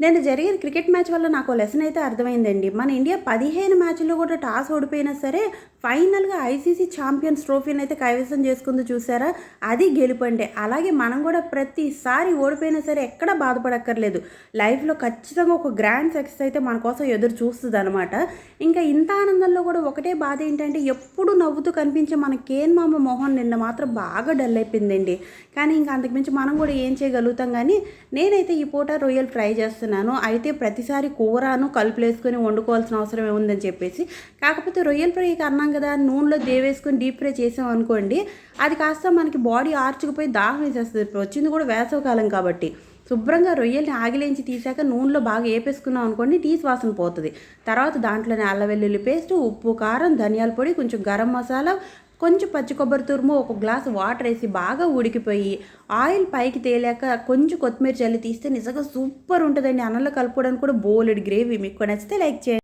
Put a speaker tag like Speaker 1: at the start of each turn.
Speaker 1: నేను జరిగిన cricket match వల్ల నాకు లెసన్ అయితే అర్థమైందండి. మన ఇండియా 15 మ్యాచ్‌ల్లో కూడా టాస్ ఓడిపోయినా సరే, ఫైనల్‌గా ఐసీసీ ఛాంపియన్స్ ట్రోఫీని అయితే కైవసం చేసుకుంది చూసారా? అది గెలుపంటే. అలాగే మనం కూడా ప్రతిసారి ఓడిపోయినా సరే ఎక్కడ బాధపడక్కర్లేదు. లైఫ్‌లో ఖచ్చితంగా ఒక గ్రాండ్ సక్సెస్ అయితే మన కోసం ఎదురు చూస్తదనమాట. ఇంకా ఇంత ఆనందంలో కూడా ఒకటే బాధ ఏంటంటే, ఎప్పుడు నవ్వుతూ కనిపించే మన కేన్ మామ మొహం నిన్న మాత్రం బాగా డల్ అయిపోయిందండి. కానీ ఇంకా అంతకుమించి మనం కూడా ఏం చేయగలుగుతాం గానీ, నేనైతే ఈ పూట రొయ్యలు ఫ్రై చేస్తున్నాను. అయితే ప్రతిసారి కూరను కలుపులేసుకొని వండుకోవాల్సిన అవసరం ఏముందని చెప్పేసి, కాకపోతే రొయ్యల ఫ్రైకి అన్నాం కదా, నూనెలో దేవేసుకొని డీప్ ఫ్రై చేసాం అనుకోండి, అది కాస్త మనకి బాడీ ఆర్చుకుపోయి దాహం వేసేస్తుంది. ఇప్పుడు వచ్చింది కూడా వేసవికాలం కాబట్టి. శుభ్రంగా రొయ్యల్ని ఆగిలేంచి తీసాక నూనెలో బాగా ఏపేసుకున్నాం అనుకోండి, నీసు వాసన పోతుంది. తర్వాత దాంట్లోనే అల్లం వెల్లుల్లి పేస్టు, ఉప్పు, కారం, ధనియాల పొడి, కొంచెం గరం మసాలా, కొంచెం పచ్చి కొబ్బరి తురుము, ఒక గ్లాసు వాటర్ వేసి బాగా ఉడికిపోయి ఆయిల్ పైకి తేలాక కొంచెం కొత్తిమీర చల్లి తీస్తే నిజంగా సూపర్ ఉంటుందండి. అన్నంలో కలుపుకోవడానికి కూడా బోలెడు గ్రేవీ. మీకు నచ్చితే లైక్ చేయండి.